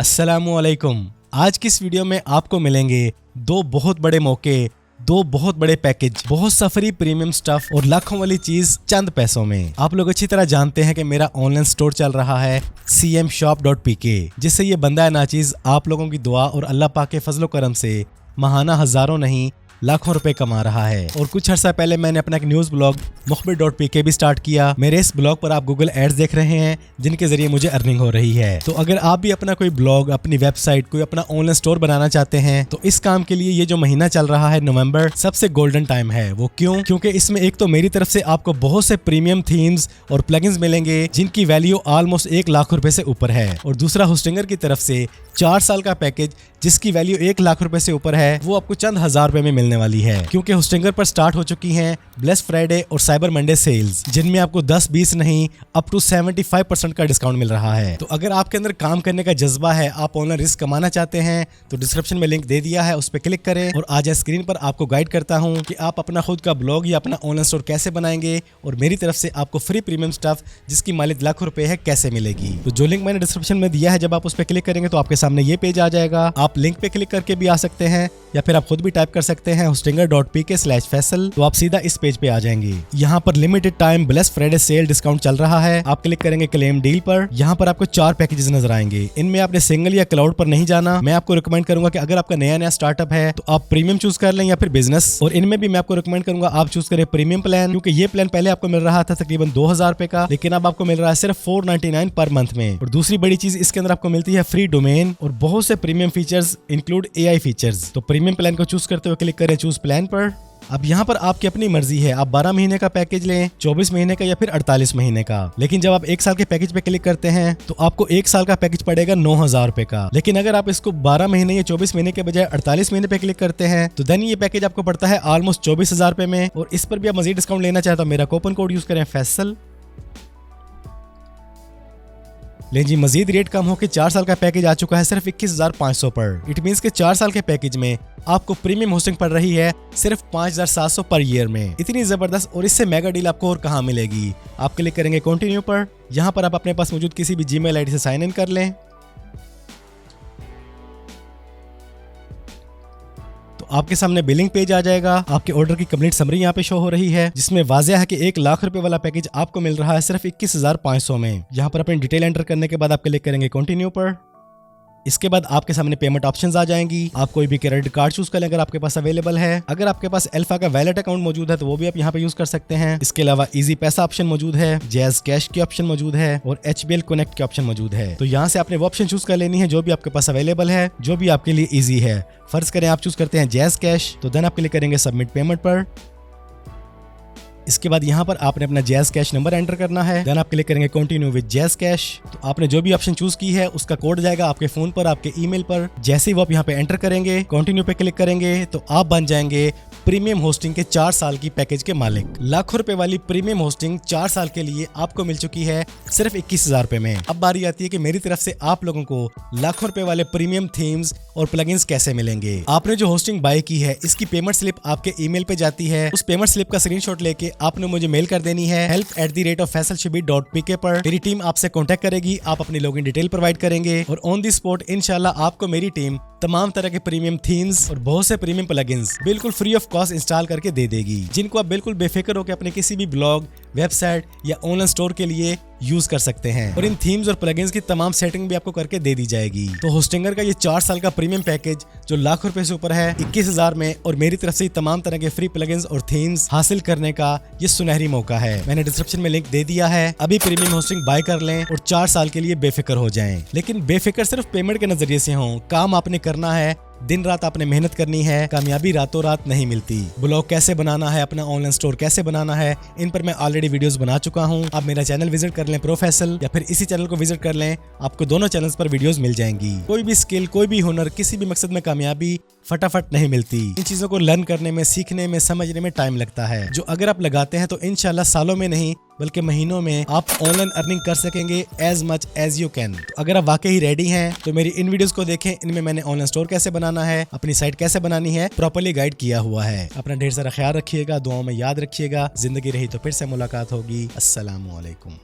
अस्सलामुअलैकुम। आज की इस वीडियो में आपको मिलेंगे दो बहुत बड़े मौके, दो बहुत बड़े पैकेज, बहुत सफरी प्रीमियम स्टफ और लाखों वाली चीज चंद पैसों में। आप लोग अच्छी तरह जानते हैं कि मेरा ऑनलाइन स्टोर चल रहा है cmshop.pk, जिससे ये बंदा है नाचीज आप लोगों की दुआ और अल्लाह पाक के फजलो करम से महाना हजारों नहीं लाखों रुपए कमा रहा है। और कुछ अर्सा पहले मैंने अपना एक न्यूज ब्लॉग मुखबिर.pk भी स्टार्ट किया। मेरे इस ब्लॉग पर आप गूगल एड्स देख रहे हैं जिनके जरिए मुझे अर्निंग हो रही है। तो अगर आप भी अपना कोई ब्लॉग, अपनी वेबसाइट, कोई अपना ऑनलाइन स्टोर बनाना चाहते हैं तो इस काम के लिए ये जो महीना चल रहा है नवंबर, सबसे गोल्डन टाइम है। वो क्यों? क्योंकि इसमें एक तो मेरी तरफ से आपको बहुत से प्रीमियम थीम्स और प्लगइन्स मिलेंगे जिनकी वैल्यू ऑलमोस्ट 1 लाख रुपए से ऊपर है, और दूसरा होस्टिंगर की तरफ से 4 साल का पैकेज जिसकी वैल्यू 1 लाख रुपए से ऊपर है, वो आपको चंद हजार रुपए में मिलने वाली है। क्योंकि होस्टिंगर पर स्टार्ट हो चुकी हैं ब्लेस फ्राइडे और साइबर मंडे सेल्स, जिनमें आपको 10-20 नहीं अप टू 75% का डिस्काउंट मिल रहा है। तो अगर आपके अंदर काम करने का जज्बा है, आप ऑनलाइन रिस्क कमाना चाहते हैं, तो डिस्क्रिप्शन में लिंक दे दिया है, उस पर क्लिक करें और आज स्क्रीन पर आपको गाइड करता हूँ कि आप अपना खुद का ब्लॉग या अपना ऑनलाइन स्टोर कैसे बनाएंगे और मेरी तरफ से आपको फ्री प्रीमियम स्टफ जिसकी मालिक लाखों रुपए है कैसे मिलेगी। तो जो लिंक मैंने डिस्क्रिप्शन में दिया है, जब आप उस पर क्लिक करेंगे तो आपके सामने ये पेज आ जाएगा। आप लिंक पे क्लिक करके भी आ सकते हैं या फिर आप खुद भी टाइप कर सकते हैं hostinger.pk/faisal, तो आप सीधा इस पेज पे आ जाएंगे। यहाँ पर limited time bless Friday sale discount चल रहा है। आप क्लिक करेंगे क्लेम डील पर। यहाँ पर आपको 4 पैकेजेस नजर आएंगे। इनमें आपने सिंगल या क्लाउड पर नहीं जाना। मैं आपको रिकमेंड करूंगा कि अगर आपका नया स्टार्टअप है तो आप प्रीमियम चूज कर लें या फिर बिजनेस, और इनमें भी मैं आपको रिकमेंड करूंगा आप चूज करें प्रीमियम प्लान, क्योंकि ये प्लान पहले आपको मिल रहा था तकरीबन 2000 रुपए का, लेकिन अब आपको मिल रहा है सिर्फ 499 पर मंथ में। और दूसरी बड़ी चीज इसके अंदर आपको मिलती है फ्री डोमेन और बहुत से premium features include AI features. तो प्रीमियम प्लान को चूज करते हुए क्लिक करें चूज प्लान पर। अब यहाँ पर आपकी अपनी मर्जी है, आप 12 महीने का पैकेज लें, 24 महीने का या फिर 48 महीने का। लेकिन जब आप 1 साल के पैकेज पे क्लिक करते हैं तो आपको 1 साल का पैकेज पड़ेगा 9000 रुपए का। लेकिन अगर आप इसको 12 महीने या 24 महीने के बजाय 48 महीने पे क्लिक करते हैं तो देन ये पैकेज आपको पड़ता है ऑलमोस्ट 24,000 रुपए में। और इस पर भी आप मजीद डिस्काउंट लेना चाहते हो, मेरा कूपन कोड यूज करें फैसल। लेकिन जी मजीद रेट कम होकर 4 साल का पैकेज आ चुका है सिर्फ 21,500 पर। इट मींस के 4 साल के पैकेज में आपको प्रीमियम होस्टिंग पड़ रही है सिर्फ 5,700 पर ईयर में। इतनी जबरदस्त और इससे मेगा डील आपको और कहां मिलेगी। आप क्लिक करेंगे कंटिन्यू पर। यहाँ पर आप अपने पास मौजूद किसी भी जीमेल आईडी से साइन इन कर लें। आपके सामने बिलिंग पेज आ जाएगा। आपके ऑर्डर की कंप्लीट समरी यहाँ पे शो हो रही है, जिसमें वाज़ेह है कि 1 लाख रुपए वाला पैकेज आपको मिल रहा है सिर्फ 21,500 में। यहाँ पर अपनी डिटेल एंटर करने के बाद आप क्लिक करेंगे कंटिन्यू पर। इसके बाद आपके सामने पेमेंट ऑप्शंस आ जाएंगी। आप कोई भी क्रेडिट कार्ड चूज कर लें अगर आपके पास अवेलेबल है। अगर आपके पास अल्फा का वैलेट अकाउंट मौजूद है तो वो भी आप यहाँ पे यूज कर सकते हैं। इसके अलावा इजी पैसा ऑप्शन मौजूद है, जैज कैश की ऑप्शन मौजूद है और HBL कनेक्ट की ऑप्शन मौजूद है। तो यहाँ से आपने वो ऑप्शन चूज कर लेनी है जो भी आपके पास अवेलेबल है, जो भी आपके लिए ईजी है। फर्ज करें आप चूज करते हैं जैज कैश, तो देन आप क्लिक करेंगे सबमिट पेमेंट पर। इसके बाद यहाँ पर आपने अपना जैज कैश नंबर एंटर करना है। देन आप क्लिक करेंगे कंटिन्यू विद जैज कैश। तो आपने जो भी ऑप्शन चूज की है उसका कोड जाएगा आपके फोन पर, आपके ईमेल पर। जैसे ही वो आप यहाँ पे एंटर करेंगे, कंटिन्यू पे क्लिक करेंगे, तो आप बन जाएंगे प्रीमियम होस्टिंग के 4 साल की पैकेज के मालिक। लाखों रुपए वाली प्रीमियम होस्टिंग 4 साल के लिए आपको मिल चुकी है सिर्फ 21,000 रुपए में। अब बारी आती है कि मेरी तरफ से आप लोगों को लाखों रुपए वाले प्रीमियम थीम्स और प्लगइन्स कैसे मिलेंगे। आपने जो होस्टिंग बाय की है इसकी पेमेंट स्लिप आपके ईमेल पे जाती है। उस पेमेंट स्लिप का स्क्रीनशॉट लेके आपने मुझे मेल कर देनी है help@faisalshibir.pk पर। मेरी टीम आपसे कांटेक्ट करेगी, आप अपनी लॉगिन डिटेल प्रोवाइड करेंगे और ऑन दी स्पॉट इंशाल्लाह आपको मेरी टीम तमाम तरह के प्रीमियम थीम्स और बहुत से प्रीमियम प्लगइन्स बिल्कुल फ्री ऑफ कॉस्ट इंस्टॉल करके दे देगी, जिनको आप बिल्कुल बेफिक्र होकर अपने किसी भी ब्लॉग, वेबसाइट या ऑनलाइन स्टोर के लिए यूज कर सकते हैं। और इन थीम्स और प्लगइन्स की तमाम सेटिंग भी आपको करके दे दी जाएगी। तो होस्टिंगर का ये 4 साल का प्रीमियम पैकेज जो लाखों रुपए से ऊपर है 21,000 में, और मेरी तरफ से तमाम तरह के फ्री प्लगइन्स और थीम्स हासिल करने का ये सुनहरी मौका है। मैंने डिस्क्रिप्शन में लिंक दे दिया है। अभी प्रीमियम होस्टिंग बाय कर लें और 4 साल के लिए बेफिक्र हो जाएं। लेकिन बेफिक्र सिर्फ पेमेंट के नजरिए से हो, काम आपने करना है, दिन रात आपने मेहनत करनी है। कामयाबी रातों रात नहीं मिलती। ब्लॉग कैसे बनाना है, अपना ऑनलाइन स्टोर कैसे बनाना है, इन पर मैं ऑलरेडी वीडियोस बना चुका हूं। आप मेरा चैनल विजिट कर लें प्रोफेसल, या फिर इसी चैनल को विजिट कर लें, आपको दोनों चैनल्स पर वीडियोस मिल जाएंगी। कोई भी स्किल, कोई भी हुनर, किसी भी मकसद में कामयाबी फटाफट नहीं मिलती। इन चीजों को लर्न करने में, सीखने में, समझने में टाइम लगता है, जो अगर आप लगाते हैं तो इंशाल्लाह सालों में नहीं बल्कि महीनों में आप ऑनलाइन अर्निंग कर सकेंगे as much as you can. तो अगर आप वाकई रेडी हैं तो मेरी इन वीडियोस को देखें। इनमें मैंने ऑनलाइन स्टोर कैसे बनाना है, अपनी साइट कैसे बनानी है, प्रॉपर्ली गाइड किया हुआ है। अपना ढेर सारा ख्याल रखिएगा, दुआओं में याद रखिएगा। जिंदगी रही तो फिर से मुलाकात होगी। अस्सलामु अलैकुम।